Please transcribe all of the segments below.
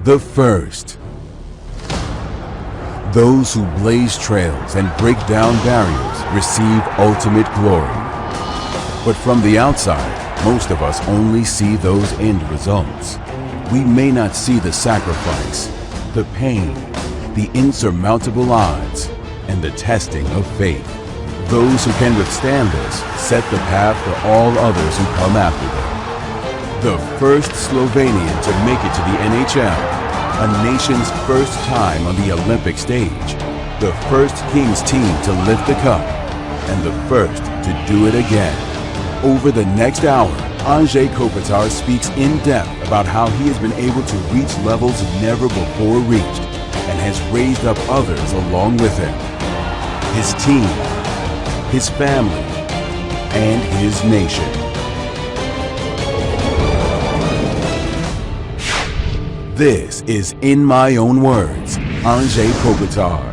The first. Those who blaze trails and break down barriers receive ultimate glory. But from the outside, most of us only see those end results. We may not see the sacrifice, the pain, the insurmountable odds, and the testing of faith. Those who can withstand this set the path for all others who come after them. The first Slovenian to make it to the NHL, a nation's first time on the Olympic stage, the first Kings team to lift the cup, and the first to do it again. Over the next hour, Anze Kopitar speaks in depth about how he has been able to reach levels never before reached and has raised up others along with him. His team, his family, and his nation. This is In My Own Words, Anze Kopitar.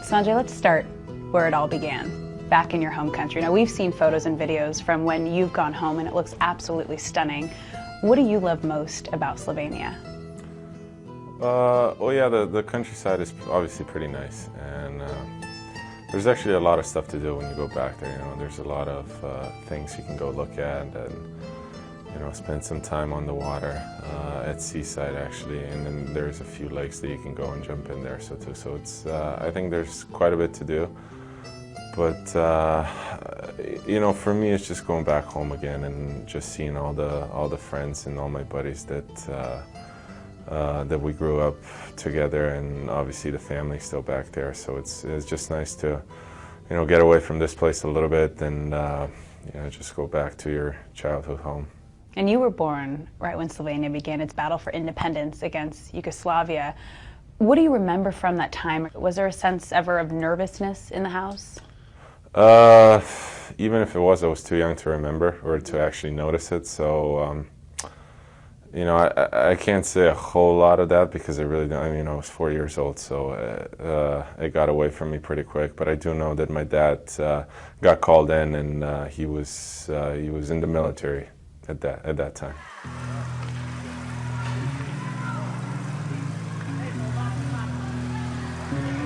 Anže, let's start where it all began, back in your home country. Now, we've seen photos and videos from when you've gone home, and it looks absolutely stunning. What do you love most about Slovenia? Well, yeah, the countryside is obviously pretty nice, and there's actually a lot of stuff to do when you go back there. You know, there's a lot of things you can go look at, and you know, spend some time on the water at seaside actually, and then there's a few lakes that you can go and jump in there. So it's I think there's quite a bit to do, but you know, for me, it's just going back home again and just seeing all the friends and all my buddies that we grew up together, and obviously the family's still back there. So it's just nice to, you know, get away from this place a little bit and you know, just go back to your childhood home. And you were born right when Slovenia began its battle for independence against Yugoslavia. What do you remember from that time? Was there a sense ever of nervousness in the house? Even if it was, I was too young to remember or to actually notice it. So, you know, I can't say a whole lot of that because I really don't. I mean, I was 4 years old, so it got away from me pretty quick. But I do know that my dad got called in, and he was in the military at that time.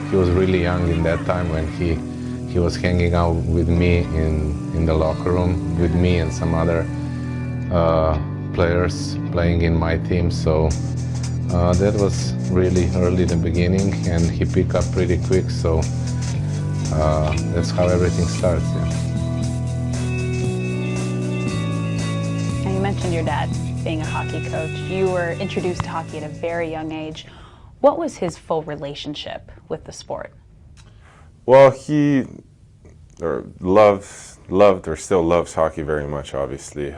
He was really young in that time when he was hanging out with me in the locker room, with me and some other players playing in my team. So that was really early in the beginning, and he picked up pretty quick. So that's how everything starts. Yeah. Now, you mentioned your dad being a hockey coach. You were introduced to hockey at a very young age. What was his full relationship with the sport? Well, he loved or still loves hockey very much, obviously.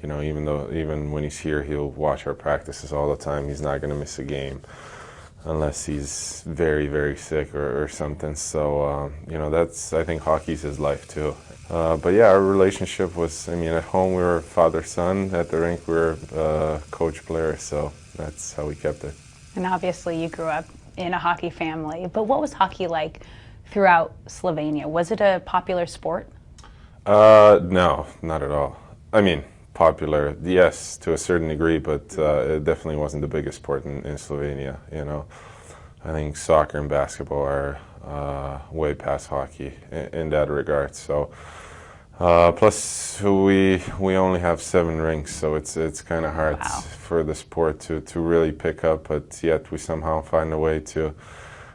You know, even when he's here, he'll watch our practices all the time. He's not going to miss a game unless he's very, very sick or something. So, you know, I think hockey's his life too. But yeah, our relationship was, I mean, at home we were father-son, at the rink we were coach-player, so that's how we kept it. And obviously you grew up in a hockey family, but what was hockey like throughout Slovenia? Was it a popular sport? No, not at all. I mean, popular, yes, to a certain degree, but it definitely wasn't the biggest sport in Slovenia, you know. I think soccer and basketball are way past hockey in that regard. So, plus we only have 7 rinks, so it's kind of hard for the sport to really pick up, but yet we somehow find a way to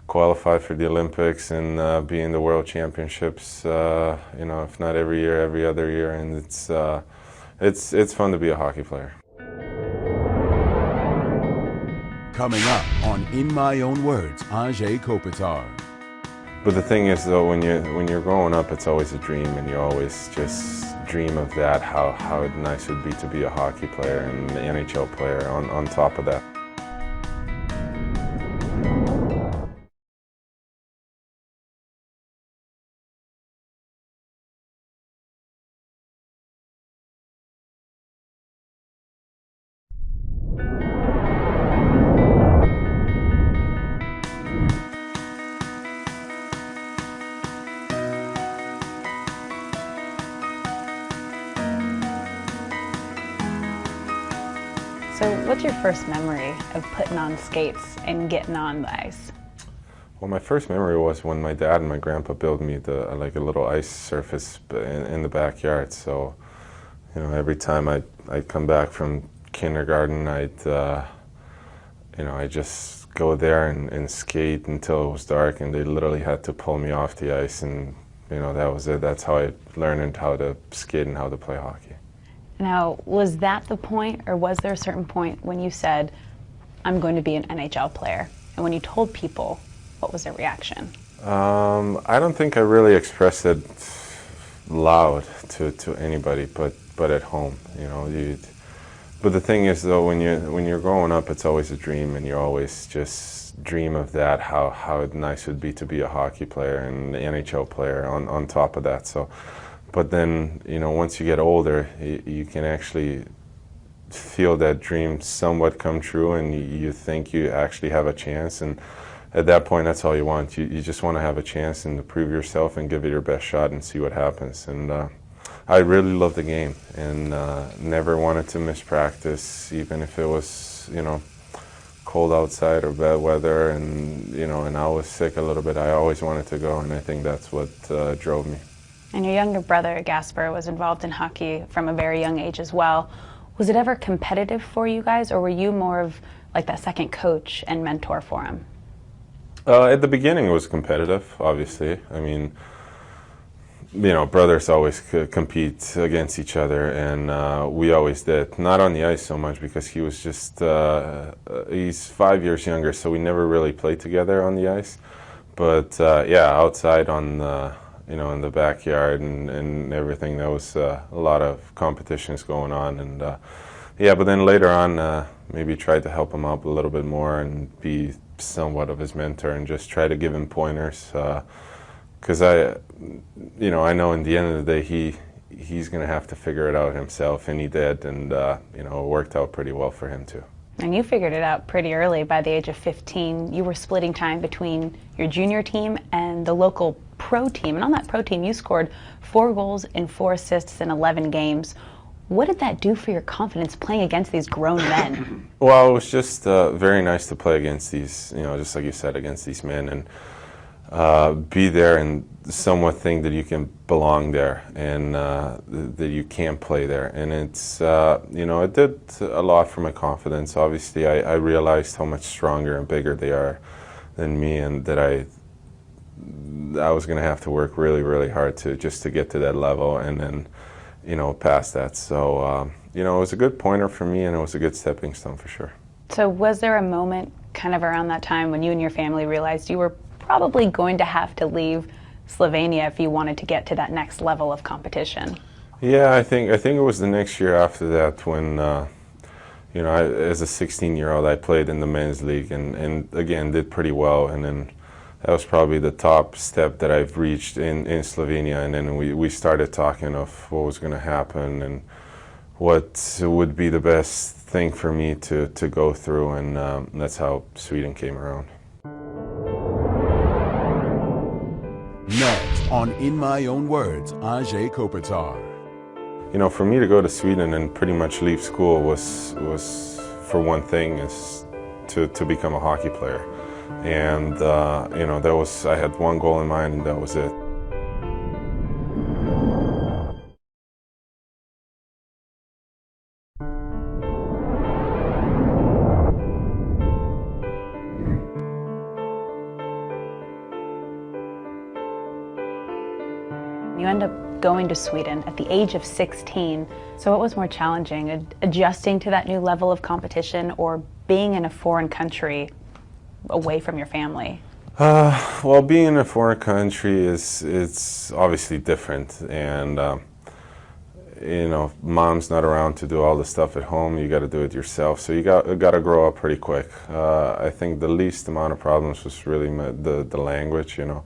qualify for the Olympics and be in the World Championships, you know, if not every year, every other year, and it's fun to be a hockey player. Coming up on In My Own Words, Anze Kopitar. But the thing is, though, when you're growing up, it's always a dream, and you always just dream of that, how nice it would be to be a hockey player and an NHL player on top of that. So what's your first memory of putting on skates and getting on the ice? Well, my first memory was when my dad and my grandpa built me like a little ice surface in the backyard. So, you know, every time I'd come back from kindergarten, I'd just go there and skate until it was dark, and they literally had to pull me off the ice, and you know, that was it. That's how I learned how to skate and how to play hockey. Now, was that the point, or was there a certain point when you said, I'm going to be an NHL player? And when you told people, what was their reaction? I don't think I really expressed it loud to anybody, but at home, you know. But the thing is, though, when you're growing up, it's always a dream, and you always just dream of that, how nice it would be to be a hockey player and an NHL player on top of that. So. But then, you know, once you get older, you can actually feel that dream somewhat come true, and you think you actually have a chance. And at that point, that's all you want. You just want to have a chance and to prove yourself and give it your best shot and see what happens. And I really love the game, and never wanted to miss practice, even if it was, you know, cold outside or bad weather, and you know, and I was sick a little bit. I always wanted to go, and I think that's what drove me. And your younger brother, Gasper, was involved in hockey from a very young age as well. Was it ever competitive for you guys, or were you more of like that second coach and mentor for him? At the beginning, it was competitive, obviously. I mean, you know, brothers always compete against each other, and we always did. Not on the ice so much, because he was just, he's 5 years younger, so we never really played together on the ice. But yeah, outside on the, you know, in the backyard and everything, there was a lot of competitions going on, and yeah, but then later on, maybe tried to help him out a little bit more and be somewhat of his mentor and just try to give him pointers, because you know, I know in the end of the day, he's going to have to figure it out himself, and he did, and you know, it worked out pretty well for him too. And you figured it out pretty early. By the age of 15, you were splitting time between your junior team and the local pro team. And on that pro team, you scored 4 goals and 4 assists in 11 games. What did that do for your confidence playing against these grown men? Well, it was just very nice to play against these, you know, just like you said, against these men, and be there and somewhat think that you can belong there, and that you can play there. And it's, you know, it did a lot for my confidence. Obviously, I realized how much stronger and bigger they are than me, and that I was going to have to work really, really hard to get to that level, and then, you know, past that. So, you know, it was a good pointer for me, and it was a good stepping stone for sure. So was there a moment kind of around that time when you and your family realized you were probably going to have to leave Slovenia if you wanted to get to that next level of competition? Yeah, I think it was the next year after that when, you know, as a 16-year-old, I played in the men's league, and again, did pretty well, and then that was probably the top step that I've reached in Slovenia, and then we started talking of what was going to happen and what would be the best thing for me to go through, and that's how Sweden came around. Next on In My Own Words, Anze Kopitar. You know, for me to go to Sweden and pretty much leave school was for one thing, is to become a hockey player. And, you know, I had one goal in mind, and that was it. You end up going to Sweden at the age of 16. So what was more challenging, adjusting to that new level of competition, or being in a foreign country away from your family? Well, being in a foreign country it's obviously different, and you know, mom's not around to do all the stuff at home. You got to do it yourself, so you got to grow up pretty quick. I think the least amount of problems was really the language. You know,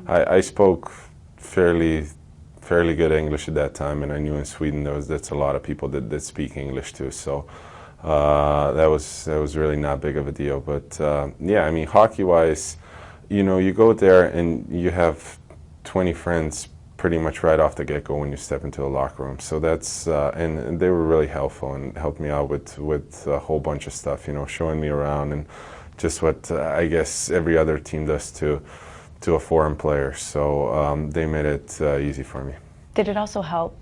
I spoke fairly good English at that time, and I knew in Sweden that's a lot of people that speak English too. So that was really not big of a deal. But yeah, I mean, hockey-wise, you know, you go there and you have 20 friends pretty much right off the get-go when you step into the locker room. So that's and they were really helpful and helped me out with a whole bunch of stuff, you know, showing me around and just what I guess every other team does to a foreign player. So they made it easy for me. Did it also help,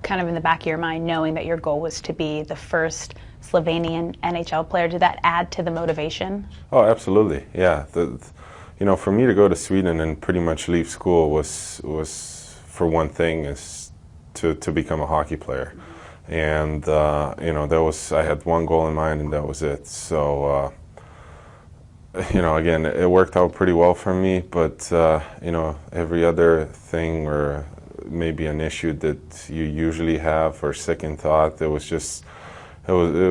kind of in the back of your mind, knowing that your goal was to be the first Slovenian NHL player? Did that add to the motivation? Oh, absolutely, yeah. You know, for me to go to Sweden and pretty much leave school was for one thing, is to become a hockey player. And, you know, I had one goal in mind and that was it. So, you know, again, it worked out pretty well for me, but, you know, every other thing or maybe an issue that you usually have or second thought, it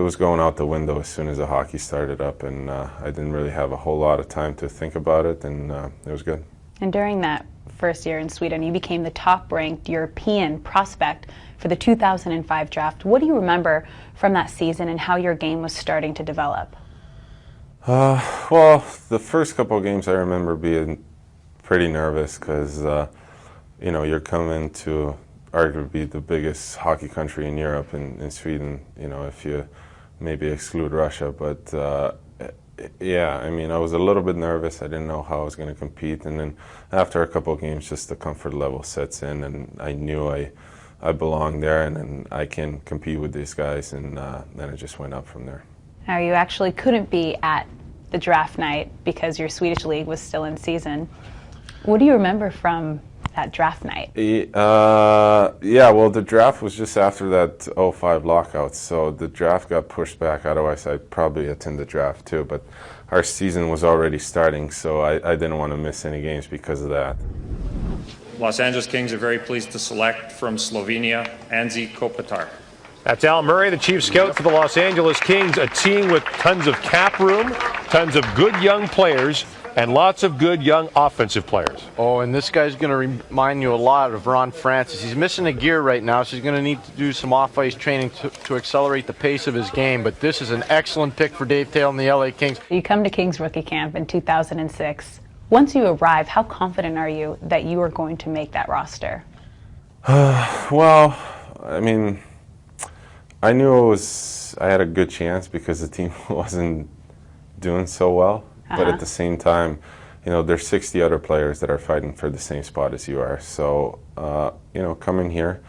was going out the window as soon as the hockey started up, and I didn't really have a whole lot of time to think about it, and it was good. And during that first year in Sweden, you became the top-ranked European prospect for the 2005 draft. What do you remember from that season and how your game was starting to develop? Well, the first couple of games I remember being pretty nervous because, you know, you're coming to arguably the biggest hockey country in Europe, in Sweden, you know, if you maybe exclude Russia. But yeah, I mean, I was a little bit nervous. I didn't know how I was going to compete. And then after a couple of games, just the comfort level sets in, and I knew I belonged there, and I can compete with these guys, and then it just went up from there. Now, you actually couldn't be at the draft night because your Swedish league was still in season. What do you remember from that draft night? Yeah, well, the draft was just after that 2005 lockout, so the draft got pushed back. Otherwise, I'd probably attend the draft too, but our season was already starting, so I didn't want to miss any games because of that. Los Angeles Kings are very pleased to select from Slovenia, Anze Kopitar. That's Al Murray, the chief scout for the Los Angeles Kings, a team with tons of cap room, tons of good young players, and lots of good young offensive players. Oh, and this guy's going to remind you a lot of Ron Francis. He's missing a gear right now, so he's going to need to do some off-ice training to accelerate the pace of his game. But this is an excellent pick for Dave Taylor and the LA Kings. You come to Kings rookie camp in 2006. Once you arrive, how confident are you that you are going to make that roster? Well, I mean, I knew I had a good chance because the team wasn't doing so well. But at the same time, you know, there's 60 other players that are fighting for the same spot as you are. So, you know, coming here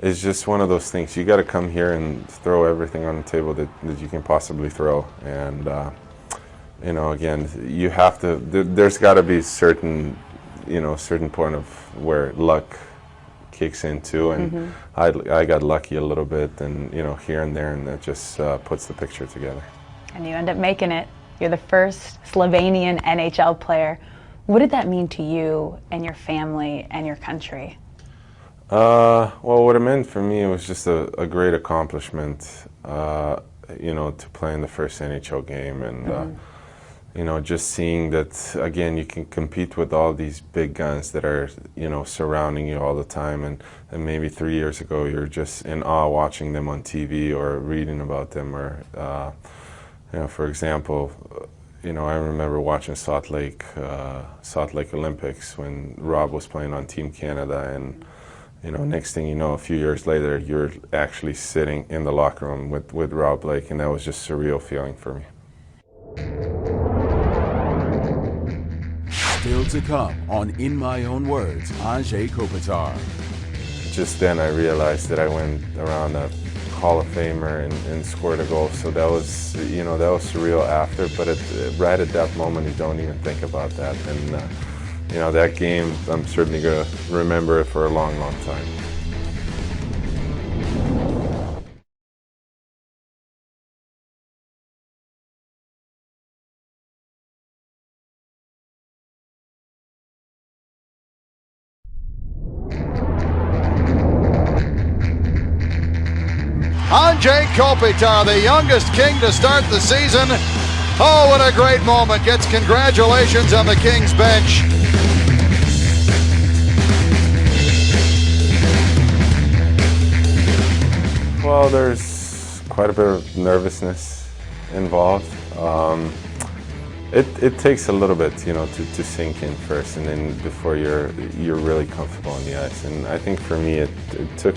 is just one of those things. You got to come here and throw everything on the table that you can possibly throw. And, you know, again, you have to, there's got to be certain point of where luck kicks in too. And I got lucky a little bit, and, you know, here and there, and that just puts the picture together. And you end up making it. You're the first Slovenian NHL player. What did that mean to you and your family and your country? Well, what it meant for me, it was just a great accomplishment, you know, to play in the first NHL game, and you know, just seeing that, again, you can compete with all these big guns that are, you know, surrounding you all the time, and maybe 3 years ago you're just in awe watching them on TV or reading about them, or you know, for example, you know, I remember watching Salt Lake Olympics when Rob was playing on Team Canada, and, you know, next thing you know, a few years later, you're actually sitting in the locker room with Rob Blake, and that was just a surreal feeling for me. Still to come on In My Own Words, Anze Kopitar. Just then I realized that I went around a Hall of Famer and scored a goal, so that was, you know, that was surreal after, but right at that moment you don't even think about that, and you know, that game, I'm certainly going to remember it for a long, long time. Anze Kopitar, the youngest King to start the season. Oh, what a great moment. Gets congratulations on the Kings bench. Well, there's quite a bit of nervousness involved. It takes a little bit, you know, to sink in first, and then before you're really comfortable on the ice. And I think for me, it took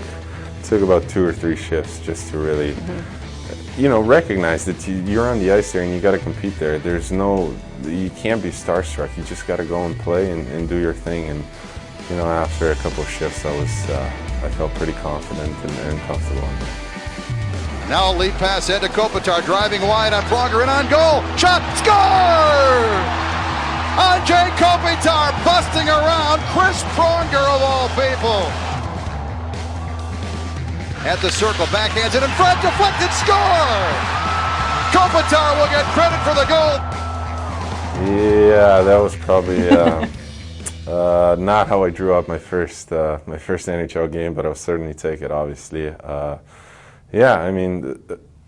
about 2 or 3 shifts just to really, you know, recognize that you're on the ice there and you got to compete there. You can't be starstruck. You just got to go and play and do your thing. And you know, after a couple of shifts, I felt pretty confident and comfortable. Now lead pass Anze Kopitar driving wide on Pronger in on goal. Shot, score! Anze Kopitar busting around Chris Pronger of all people. At the circle, backhands it in front, deflected, score! Kopitar will get credit for the goal. Yeah, that was probably not how I drew up my first NHL game, but I'll certainly take it, obviously. Yeah, I mean,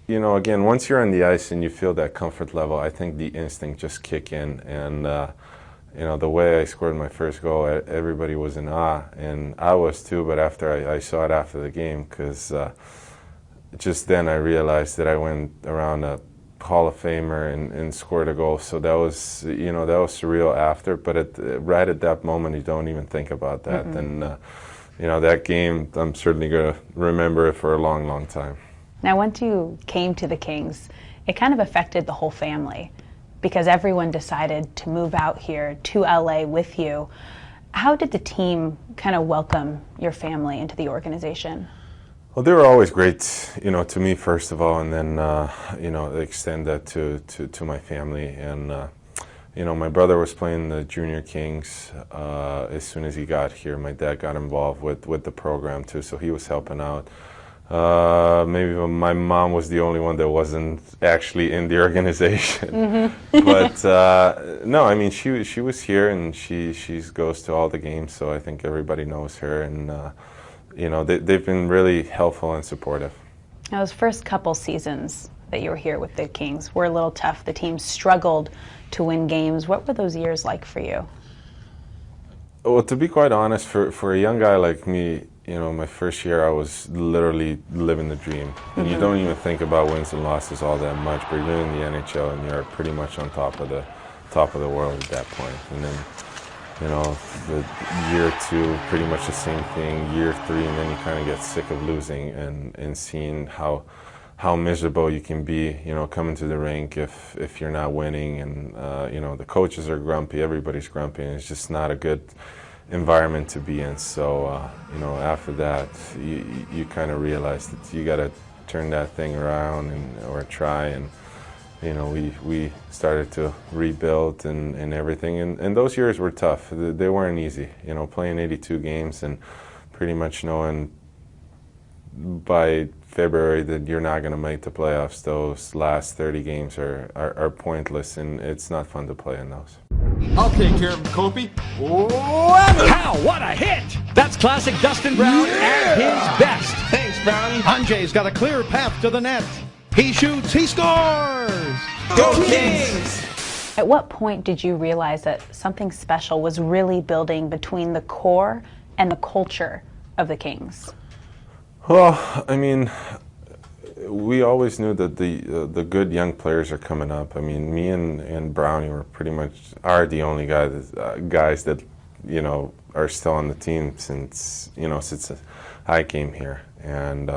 you know, again, once you're on the ice and you feel that comfort level, I think the instinct just kick in. And, you know, the way I scored my first goal, everybody was in awe. And I was too, but after I saw it after the game, because just then I realized that I went around a Hall of Famer and scored a goal. So that was, you know, that was surreal after. But right at that moment, you don't even think about that. And, you know, that game, I'm certainly going to remember it for a long, long time. Now, once you came to the Kings, it kind of affected the whole family because everyone decided to move out here to LA with you. How did the team kind of welcome your family into the organization? Well, they were always great, you know, to me first of all, and then, you know, extend that to my family. And, you know, my brother was playing the Junior Kings. As soon as he got here, my dad got involved with the program too, so he was helping out. Maybe my mom was the only one that wasn't actually in the organization. But no, I mean, she was here and she goes to all the games, so I think everybody knows her. And you know, they've been really helpful and supportive. Now, those first couple seasons that you were here with the Kings were a little tough. The team struggled to win games. What were those years like for you? Well, to be quite honest, for a young guy like me, you know, my first year I was literally living the dream. And you don't even think about wins and losses all that much, but you're in the NHL and you're pretty much on top of the world at that point. And then, you know, the year 2, pretty much the same thing. Year 3, and then you kind of get sick of losing and seeing how miserable you can be, you know, coming to the rink if you're not winning. And, you know, the coaches are grumpy, everybody's grumpy, and it's just not a good environment to be in. So, you know, after that, you kind of realize that you got to turn that thing around or try. And, you know, we started to rebuild and everything. And those years were tough. They weren't easy, you know, playing 82 games and pretty much knowing by February that you're not going to make the playoffs. Those last 30 games are pointless, and it's not fun to play in those. I'll take care of him, Kopi. How? What a hit! That's classic Dustin Brown at his best. Thanks, Brownie. Anje's got a clear path to the net. He shoots, he scores! Go Kings! At what point did you realize that something special was really building between the core and the culture of the Kings? Well, I mean, we always knew that the good young players are coming up. I mean, me and Brownie were pretty much the only guys that, you know, are still on the team since I came here. And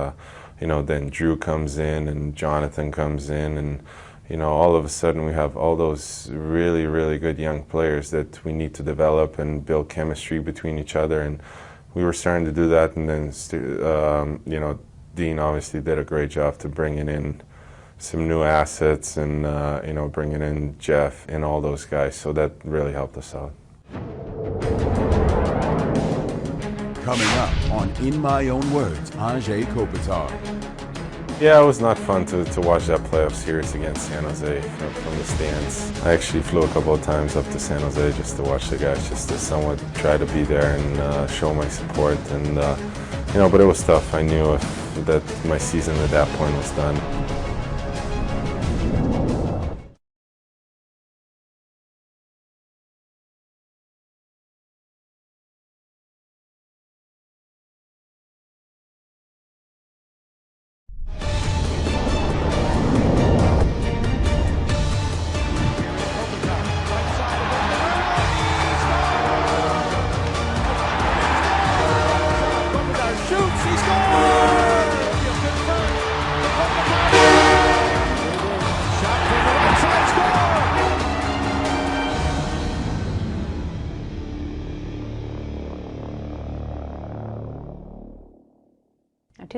you know, then Drew comes in and Jonathan comes in, and you know, all of a sudden we have all those really, really good young players that we need to develop and build chemistry between each other. And we were starting to do that, and then you know, Dean obviously did a great job to bringing in some new assets and you know, bringing in Jeff and all those guys. So that really helped us out. Coming up on In My Own Words, Anze Kopitar. Yeah, it was not fun to watch that playoff series against San Jose from the stands. I actually flew a couple of times up to San Jose just to watch the guys, just to somewhat try to be there and show my support. And you know, but it was tough. I knew that my season at that point was done.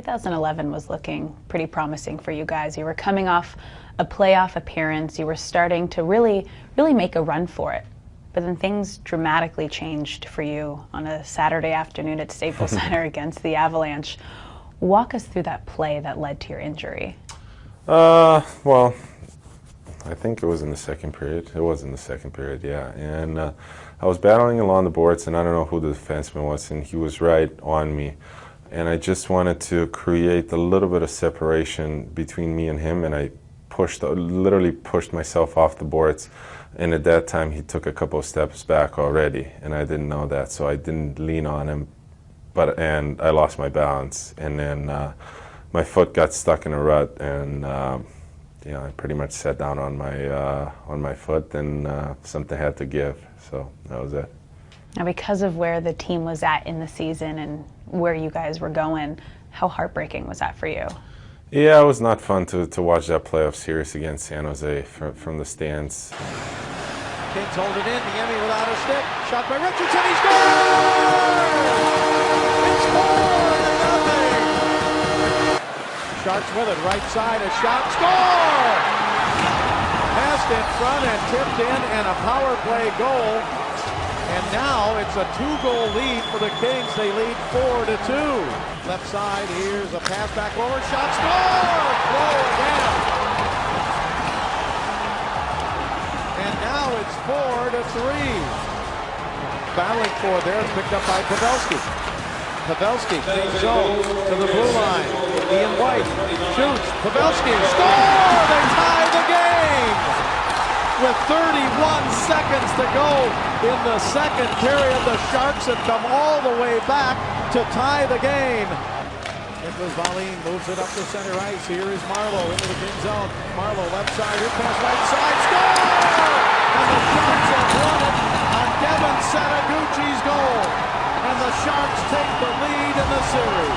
2011 was looking pretty promising for you guys. You were coming off a playoff appearance. You were starting to really make a run for it. But then things dramatically changed for you on a Saturday afternoon at Staples Center against the Avalanche. Walk us through that play that led to your injury. Well, I think it was in the second period. It was in the second period, yeah. And I was battling along the boards, and I don't know who the defenseman was, and he was right on me. And I just wanted to create a little bit of separation between me and him, and I literally pushed myself off the boards. And at that time, he took a couple of steps back already, and I didn't know that, so I didn't lean on him. And I lost my balance, and then my foot got stuck in a rut, and I pretty much sat down on my foot, and something had to give. So that was it. Now, because of where the team was at in the season and where you guys were going, how heartbreaking was that for you? Yeah, it was not fun to watch that playoff series against San Jose from the stands. Kings hold it in. Niemi without a stick. Shot by Richardson. He scores! It's 4-0. Sharks with it. Right side. A shot. Score! Passed in front and tipped in, and a power play goal. And now it's a 2-goal lead for the Kings. They lead 4-2. Left side. Here's a pass back over. Shot. Score! Blow again. And now it's 4-3. Battling for there. It's picked up by Pavelski. Pavelski, big zone to the blue line. Ian White shoots. Pavelski, score! They tie the game! With 31 seconds to go in the second period, the Sharks have come all the way back to tie the game. Nicholas Valine moves it up to center ice. Here is Marleau into the King zone. Marleau left side, here pass right side, score! And the Sharks have won it on Devin Setaguchi's goal. And the Sharks take the lead in the series.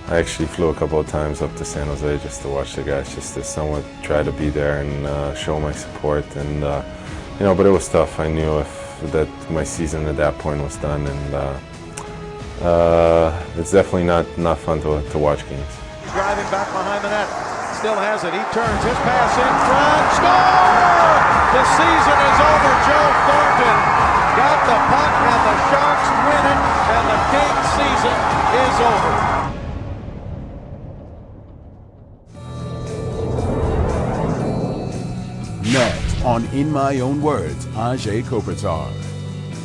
I actually flew a couple of times up to San Jose just to watch the guys, just to somewhat try to be there and show my support. And but it was tough. I knew that my season at that point was done, and it's definitely not fun to watch games. Driving back behind the net, still has it. He turns his pass in front. Score! The season is over. Joe Thornton got the puck, and the Sharks win it, and the Kings' season is over. Next on In My Own Words, Anze Kopitar.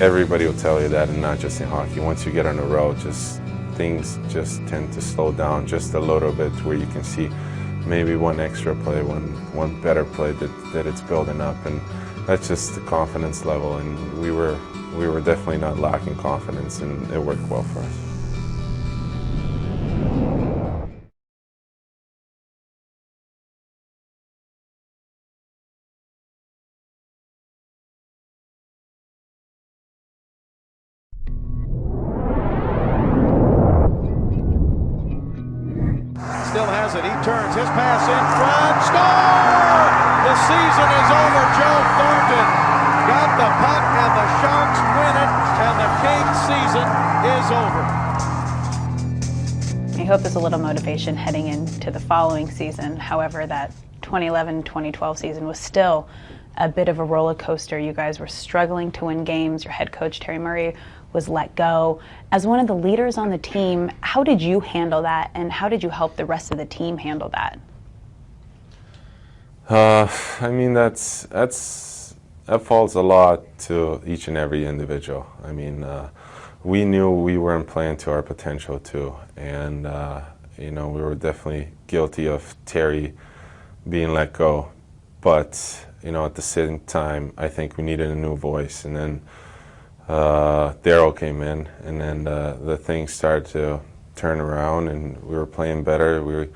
Everybody will tell you that, and not just in hockey. Once you get on the road, things just tend to slow down just a little bit, where you can see maybe one extra play, one better play that it's building up, and that's just the confidence level. And we were definitely not lacking confidence, and it worked well for us. Still has it. He turns his pass in front. Score! The season is over. Joe Thornton got the puck, and the Sharks win it, and the Kings' season is over. I hope there's a little motivation heading into the following season. However, that 2011-2012 season was still a bit of a roller coaster. You guys were struggling to win games. Your head coach, Terry Murray, was let go. As one of the leaders on the team, how did you handle that, and how did you help the rest of the team handle that? I mean, that falls a lot to each and every individual. I mean, we knew we weren't playing to our potential too, and we were definitely guilty of Terry being let go. But at the same time, I think we needed a new voice, and then Daryl came in, and then the things started to turn around, and we were playing better.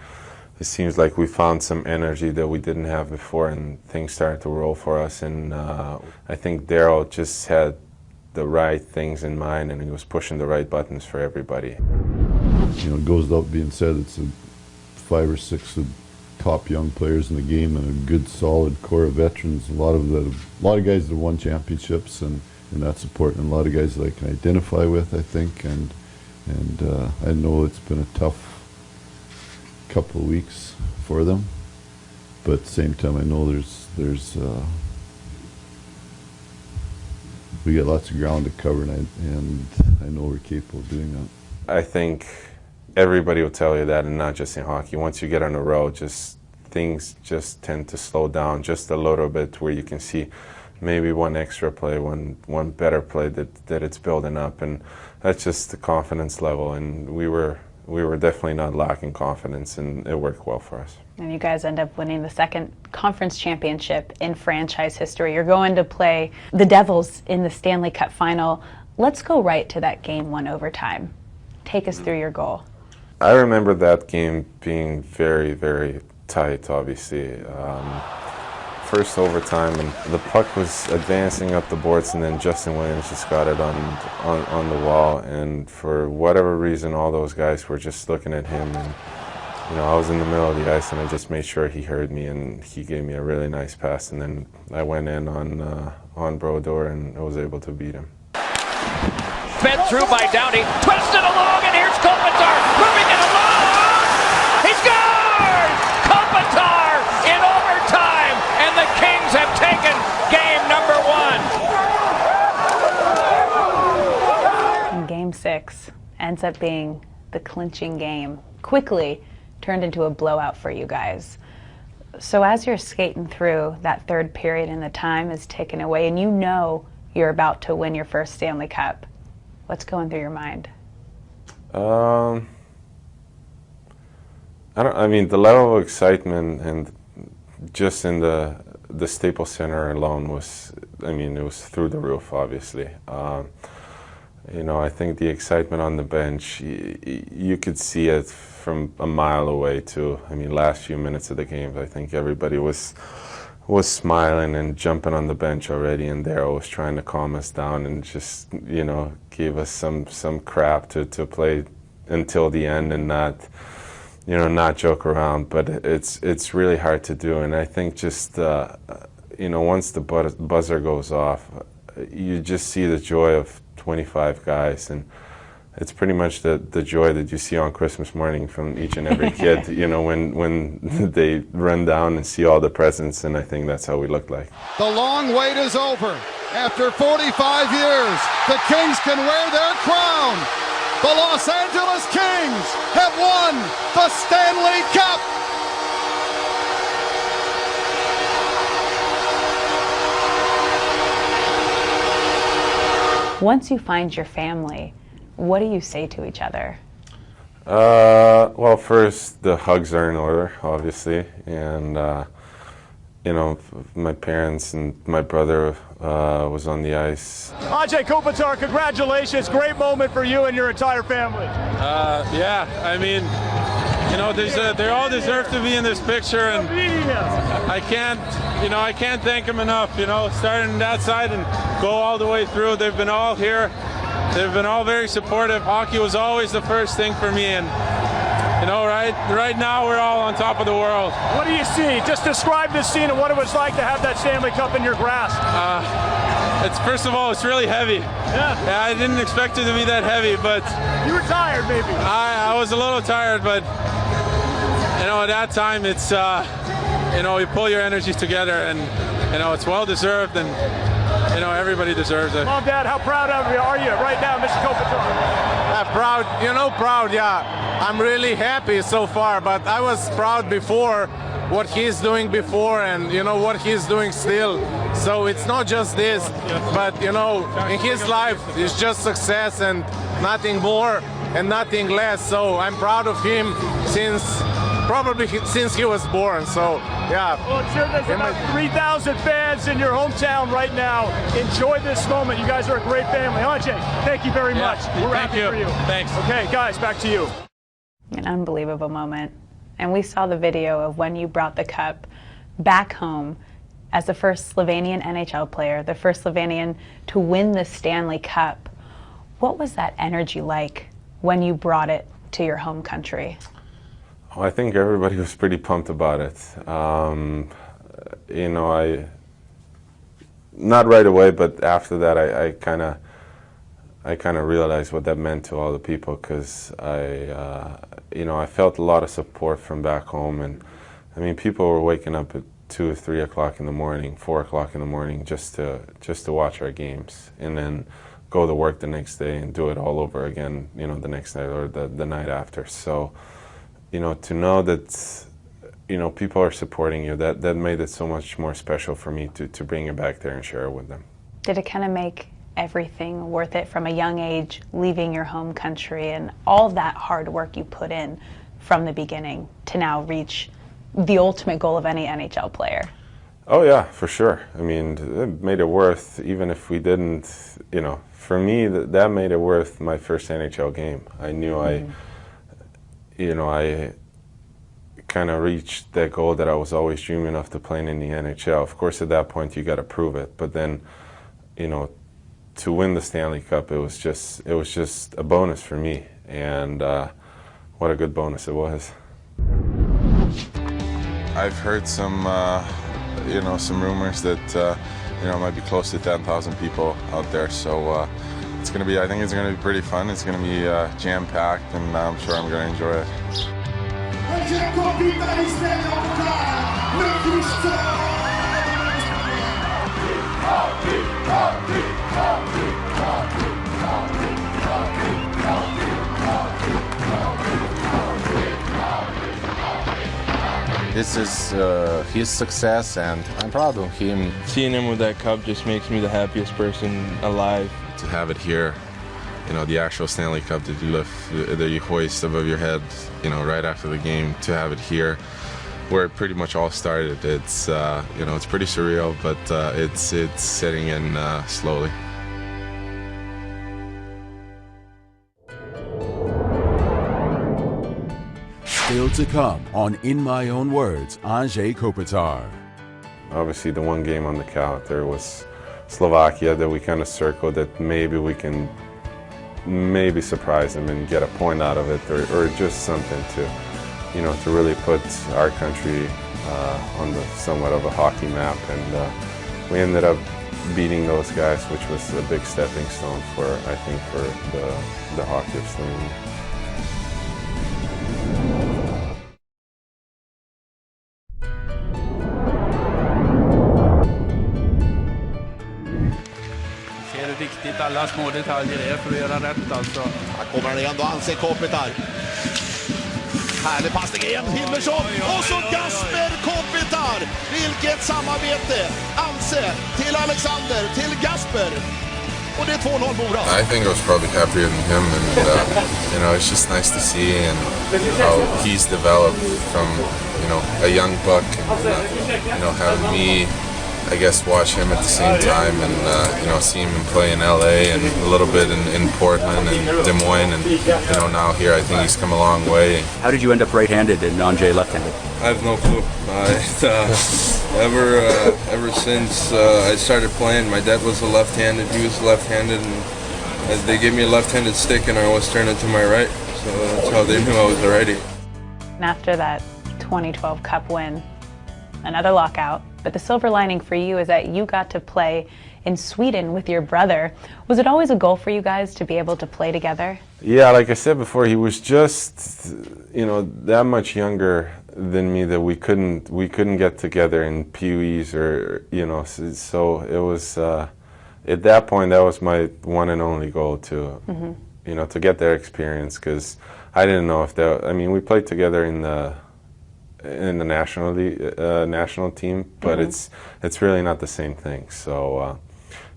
It seems like we found some energy that we didn't have before, and things started to roll for us. And I think Daryl just had the right things in mind, and he was pushing the right buttons for everybody. It goes without being said, it's 5 or 6 top young players in the game and a good solid core of veterans. A lot of guys that have won championships, and that's important. A lot of guys that I can identify with, I think, and And I know it's been a tough couple of weeks for them, but at the same time, I know we got lots of ground to cover, and I know we're capable of doing that. I think everybody will tell you that, and not just in hockey. Once you get on the road, things just tend to slow down just a little bit, where you can see maybe one extra play, one better play that it's building up, and that's just the confidence level. And we were definitely not lacking confidence, and it worked well for us. And you guys end up winning the second conference championship in franchise history. You're going to play the Devils in the Stanley Cup final. Let's go right to that game 1 overtime. Take us through your goal. I remember that game being very, very tight, obviously. First overtime, and the puck was advancing up the boards, and then Justin Williams just got it on the wall, and for whatever reason, all those guys were just looking at him, and I was in the middle of the ice, and I just made sure he heard me, and he gave me a really nice pass, and then I went in on Brodeur, and I was able to beat him. Fed through by Downey, twisted along, and here's Kopitar, moving it along! He scores! Kopitar in overtime, and the Kings have taken game number 1. And game 6 ends up being the clinching game. Quickly turned into a blowout for you guys. So as you're skating through that third period and the time is ticking away, and you know you're about to win your first Stanley Cup, what's going through your mind? I mean, the level of excitement, and just in the Staples Center alone was, it was through the roof, obviously. I think the excitement on the bench, you could see it from a mile away too. Last few minutes of the game, I think everybody was smiling and jumping on the bench already, and Darryl was trying to calm us down and just, gave us some crap to play until the end and not joke around. But it's really hard to do, and I think just once the buzzer goes off, you just see the joy of 25 guys, and it's pretty much the joy that you see on Christmas morning from each and every kid, when they run down and see all the presents, and I think that's how we looked like. The long wait is over. After 45 years, the Kings can wear their crown. The Los Angeles Kings have won the Stanley Cup. Once you find your family, what do you say to each other? Well, first, the hugs are in order, obviously, and my parents and my brother was on the ice. Anze Kopitar, congratulations! Great moment for you and your entire family. Yeah, they all deserve to be in this picture, and I can't thank them enough. Starting on that side and go all the way through. They've been all here. They've been all very supportive. Hockey was always the first thing for me, and right now we're all on top of the world. What do you see? Just describe this scene and what it was like to have that Stanley Cup in your grasp. First of all, it's really heavy. Yeah, I didn't expect it to be that heavy, but you were tired, maybe. I was a little tired, but at that time, it's you pull your energies together, and it's well deserved, and everybody deserves it. Mom, Dad, how proud of you are you right now, Mr. Kopitar? Proud, proud, yeah. I'm really happy so far, but I was proud before what he's doing before, and what he's doing still. So it's not just this, but in his life it's just success and nothing more and nothing less. So I'm proud of him probably since he was born. So yeah. Well, I'm sure there's about 3,000 fans in your hometown right now. Enjoy this moment. You guys are a great family. Anže, thank you very much. We're happy for you. Thanks. Okay, guys, back to you. An unbelievable moment. And we saw the video of when you brought the cup back home as the first Slovenian NHL player, the first Slovenian to win the Stanley Cup. What was that energy like when you brought it to your home country? I think everybody was pretty pumped about it. Not right away, but after that, I kind of realized what that meant to all the people, because I felt a lot of support from back home, and I mean, people were waking up at 2 or 3 o'clock in the morning, 4 o'clock in the morning, just to watch our games, and then go to work the next day and do it all over again, the next night or the night after. So, to know that, people are supporting you, that made it so much more special for me to bring it back there and share it with them. Did it kind of make everything worth it from a young age, leaving your home country and all that hard work you put in from the beginning to now reach the ultimate goal of any NHL player? Oh yeah, for sure. I mean, it made it worth, even if we didn't, for me, that made it worth my first NHL game. I knew I kind of reached that goal that I was always dreaming of, to playing in the NHL. Of course, at that point, you got to prove it. But then, to win the Stanley Cup, it was just a bonus for me, and what a good bonus it was. I've heard some, some rumors that might be close to 10,000 people out there. So it's going to be, I think it's going to be pretty fun. It's going to be jam-packed, and I'm sure I'm going to enjoy it. Anze Kopitar i Stanley This is his success, and I'm proud of him. Seeing him with that cup just makes me the happiest person alive. To have it here, the actual Stanley Cup that you lift, that you hoist above your head, right after the game, to have it here, where it pretty much all started. It's it's pretty surreal, but it's setting in slowly. Still to come on In My Own Words, Anze Kopitar. Obviously, the one game on the count there was Slovakia that we kind of circled, that maybe we can surprise them and get a point out of it, or just something to, to really put our country on the somewhat of a hockey map. And we ended up beating those guys, which was a big stepping stone for, I think, for the hockey of Slovenia. Riktigt alla små detaljer är för att göra rätt alltså. Här kommer han igen då, Anze Kopitar. Härlig passning igen, Hilmersson. Och så Gasper Kopitar. Vilket samarbete. Anze till Alexander, till Gasper. Och det är 2-0 Mora. I think I was probably happier than him, and it's just nice to see and how he's developed from a young buck, and having me, I guess, watch him at the same time, and see him play in LA and a little bit in Portland and Des Moines, and now here I think he's come a long way. How did you end up right-handed and Anže left-handed? I have no clue. Ever since I started playing, my dad was a left-handed, he was left-handed, and they gave me a left-handed stick and I always turned it to my right, so that's how they knew I was righty. And after that 2012 Cup win, another lockout, but the silver lining for you is that you got to play in Sweden with your brother. Was it always a goal for you guys to be able to play together? Yeah, like I said before, he was just, that much younger than me that we couldn't get together in PUEs or, so it was, at that point, that was my one and only goal to, to get their experience, because I didn't know if we played together in the national team, but it's really not the same thing. So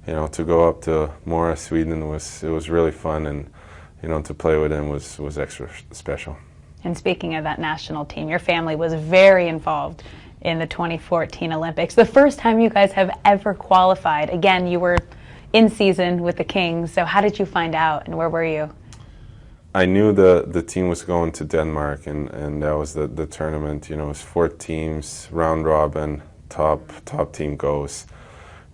to go up to Mora, Sweden, it was really fun, and to play with him was extra special. And speaking of that national team, your family was very involved in the 2014 Olympics. The first time you guys have ever qualified. Again, you were in season with the Kings. So how did you find out, and where were you? I knew the team was going to Denmark, and that was the tournament. It was 4 teams, round robin, top team goes.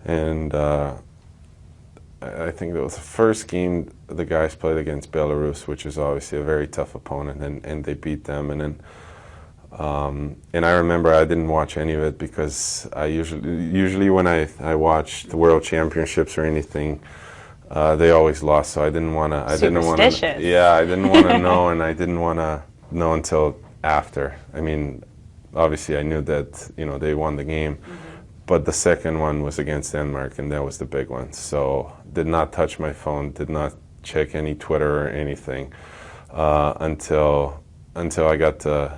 And I think that was the first game the guys played against Belarus, which is obviously a very tough opponent, and they beat them. And then and I remember I didn't watch any of it, because I usually when I watch the World Championships or anything, they always lost, so I didn't want to. Superstitious. Yeah, I didn't want to know, and I didn't want to know until after. I mean, obviously, I knew that they won the game, but the second one was against Denmark, and that was the big one. So did not touch my phone, did not check any Twitter or anything until I got the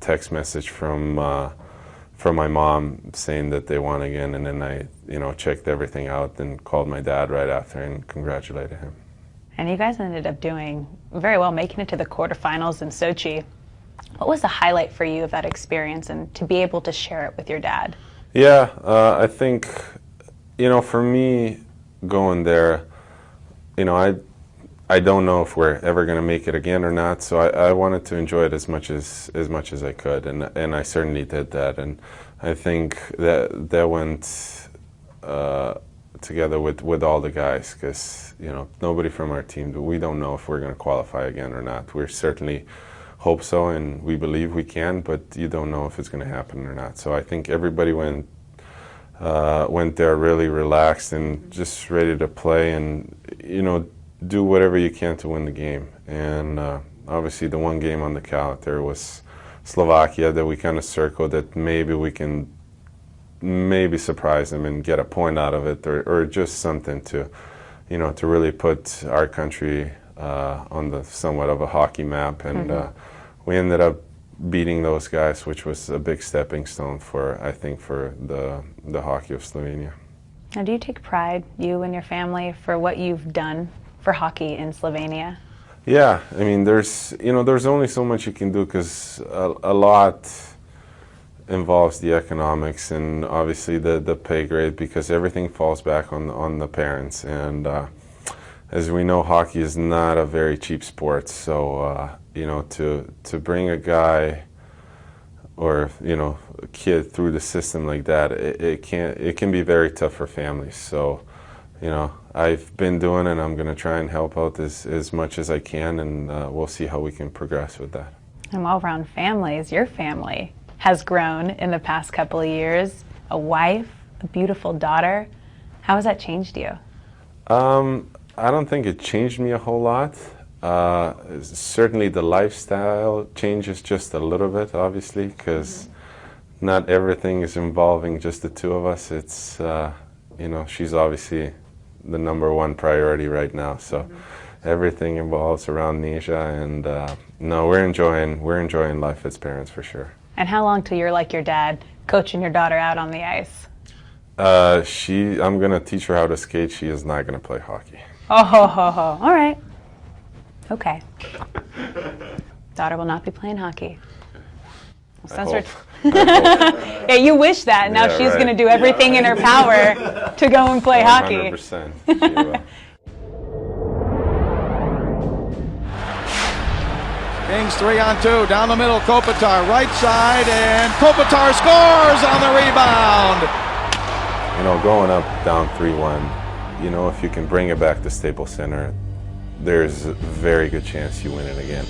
text message from my mom saying that they won again, and then I checked everything out and called my dad right after and congratulated him. And you guys ended up doing very well, making it to the quarterfinals in Sochi. What was the highlight for you of that experience, and to be able to share it with your dad? Yeah, I think, for me going there, I don't know if we're ever going to make it again or not, so I wanted to enjoy it as much as I could, and I certainly did that. And I think that went together with all the guys, because nobody from our team, we don't know if we're going to qualify again or not. We certainly hope so, and we believe we can, but you don't know if it's going to happen or not. So I think everybody went there really relaxed and just ready to play, and do whatever you can to win the game. And obviously the one game on the calendar was Slovakia that we kind of circled, that maybe we can surprise them and get a point out of it, or just something to to really put our country on the somewhat of a hockey map. And we ended up beating those guys, which was a big stepping stone for the hockey of Slovenia. Now, do you take pride, you and your family, for what you've done for hockey in Slovenia? Yeah, I mean, there's only so much you can do, because a lot involves the economics and obviously the pay grade, because everything falls back on the parents. And as we know, hockey is not a very cheap sport. So to bring a guy or a kid through the system like that, it can be very tough for families. So I've been doing it, and I'm going to try and help out as much as I can, and we'll see how we can progress with that. And all around families, your family has grown in the past couple of years. A wife, a beautiful daughter. How has that changed you? I don't think it changed me a whole lot. Certainly the lifestyle changes just a little bit, obviously, because not everything is involving just the two of us. It's, she's obviously the #1 priority right now. So everything involves around Neja, and no, we're enjoying life as parents for sure. And how long till you're like your dad, coaching your daughter out on the ice? I'm gonna teach her how to skate. She is not gonna play hockey. Oh ho ho ho! All right. Okay. Daughter will not be playing hockey. Well, yeah, you wish that. Now she's going to do everything in her power to go and play 100%. Hockey. Kings 3-on-2, down the middle, Kopitar, right side, and Kopitar scores on the rebound. Going up down 3-1, if you can bring it back to Staples Center, there's a very good chance you win it again.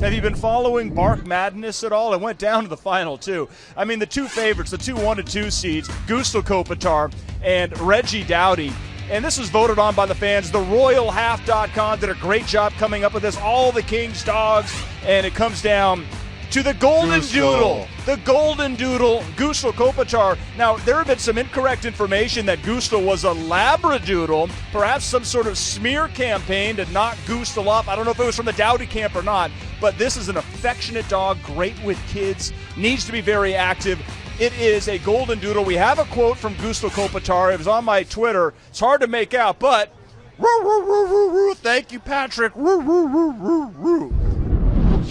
Have you been following Bark Madness at all? It went down to the final two. I mean, the two favorites, the two 1 and 2 seeds, Gustav Kopitar and Reggie Dowdy. And this was voted on by the fans. The RoyalHalf.com did a great job coming up with this. All the Kings dogs, and it comes down to the Golden Doodle. The Golden Doodle, Gustav Kopitar. Now, there have been some incorrect information that Gustav was a Labradoodle, perhaps some sort of smear campaign to knock Gustav up. I don't know if it was from the Dowdy camp or not, but this is an affectionate dog, great with kids, needs to be very active. It is a Golden Doodle. We have a quote from Gustav Kopitar. It was on my Twitter. It's hard to make out, but thank you, Patrick.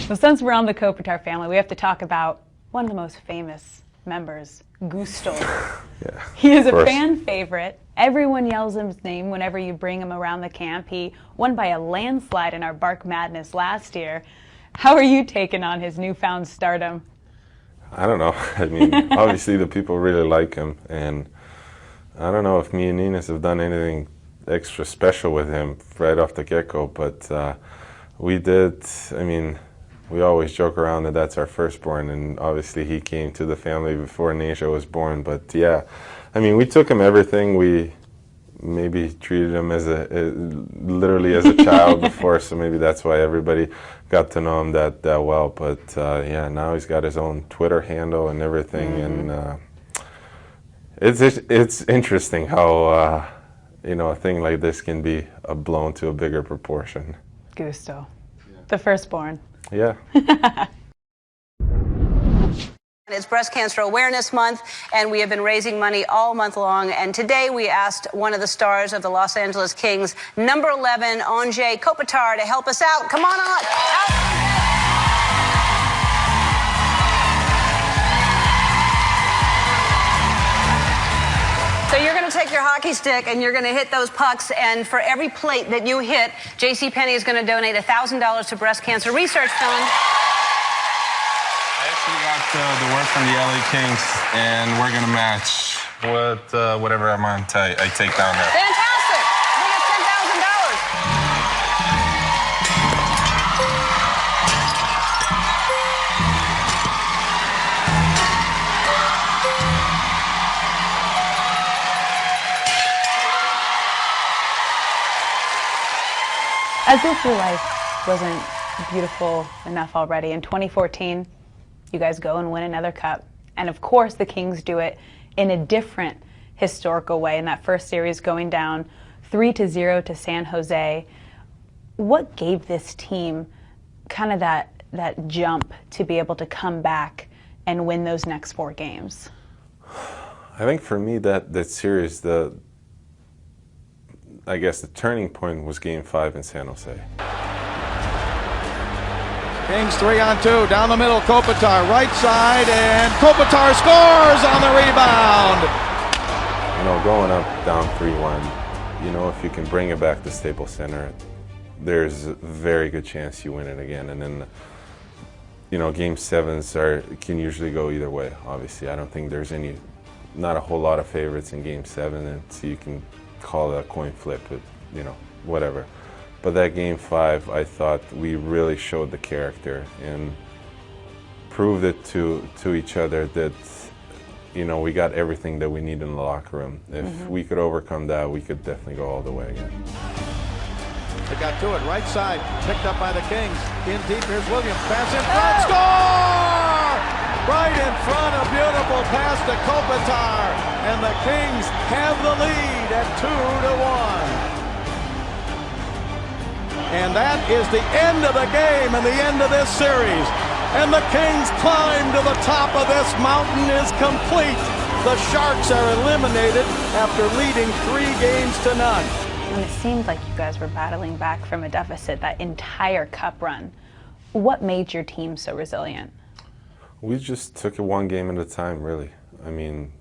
So since we're on the Kopitar family, we have to talk about one of the most famous members, Gustav. Yeah, he is a fan favorite. Everyone yells his name whenever you bring him around the camp. He won by a landslide in our Bark Madness last year. How are you taking on his newfound stardom? I don't know. I mean, obviously the people really like him, and I don't know if me and Ines have done anything extra special with him right off the get-go, but we did, I mean, we always joke around that that's our firstborn, and obviously he came to the family before Anže was born, but yeah, I mean, we took him everything. We maybe treated him as literally as a child before, so maybe that's why everybody got to know him that well, but yeah, now he's got his own Twitter handle and everything, and it's interesting how you know, a thing like this can be blown to a bigger proportion. Gusto. The firstborn. Yeah. It's Breast Cancer Awareness Month, and we have been raising money all month long. And today we asked one of the stars of the Los Angeles Kings, number 11, Anze Kopitar, to help us out. Come on out. So you're going to take your hockey stick and you're going to hit those pucks, and for every plate that you hit, JCPenney is going to donate $1,000 to Breast Cancer Research Fund. I actually got the word from the LA Kings, and we're going to match whatever amount I take down there. Fantastic! We got $10,000. As if your life wasn't beautiful enough already, in 2014, you guys go and win another cup. And of course, the Kings do it in a different historical way. In that first series, going down 3-0 to San Jose. What gave this team kind of that jump to be able to come back and win those next 4 games? I think for me, that series, I guess the turning point was Game 5 in San Jose. Kings 3-on-2, down the middle, Kopitar, right side, and Kopitar scores on the rebound. You know, going up down 3-1, you know, if you can bring it back to Staples Center, there's a very good chance you win it again. And then, you know, Game 7s can usually go either way, obviously. I don't think there's not a whole lot of favorites in Game 7, and so you can call it a coin flip, you know, whatever. But that Game 5, I thought we really showed the character and proved it to each other that, you know, we got everything that we need in the locker room. If we could overcome that, we could definitely go all the way again. They got to it, right side, picked up by the Kings. In deep, here's Williams, pass in front, score! Right in front, a beautiful pass to Kopitar, and the Kings have the lead at 2-1. And that is the end of the game and the end of this series. And the Kings climb to the top of this mountain is complete. The Sharks are eliminated after leading 3-0. And it seemed like you guys were battling back from a deficit that entire cup run. What made your team so resilient? We just took it one game at a time, really. I mean,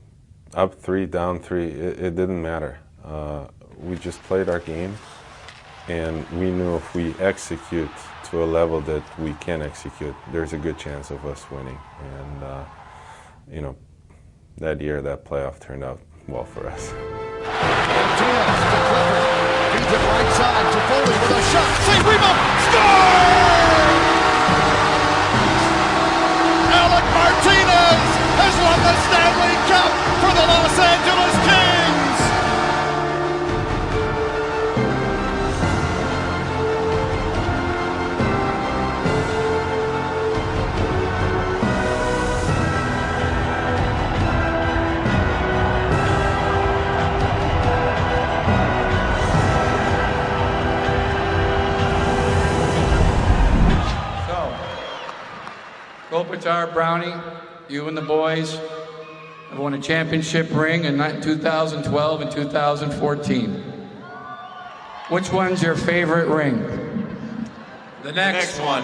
up 3, down 3, it didn't matter. We just played our game. And we knew if we execute to a level that we can execute, there's a good chance of us winning. And, you know, that year, that playoff turned out well for us. Martinez to Clifford. Feeds it right side to Foley with a shot. Save rebound. Score! Alec Martinez has won the Stanley Cup for the Los Angeles Kings! Kopitar, Brownie, you and the boys have won a championship ring in 2012 and 2014. Which one's your favorite ring? The next one.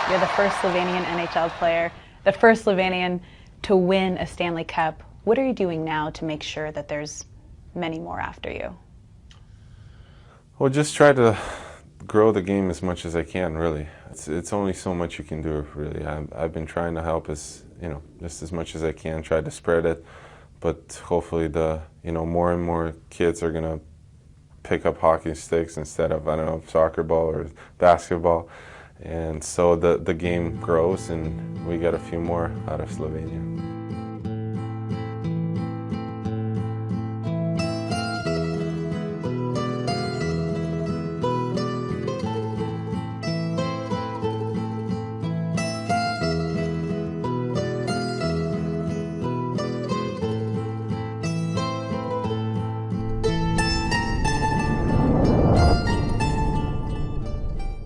You're the first Slovenian NHL player, the first Slovenian to win a Stanley Cup. What are you doing now to make sure that there's many more after you? Well, just try to grow the game as much as I can, really. It's only so much you can do, really. I've been trying to help just as much as I can, try to spread it, but hopefully more and more kids are gonna pick up hockey sticks instead of, I don't know, soccer ball or basketball. And so the game grows, and we get a few more out of Slovenia.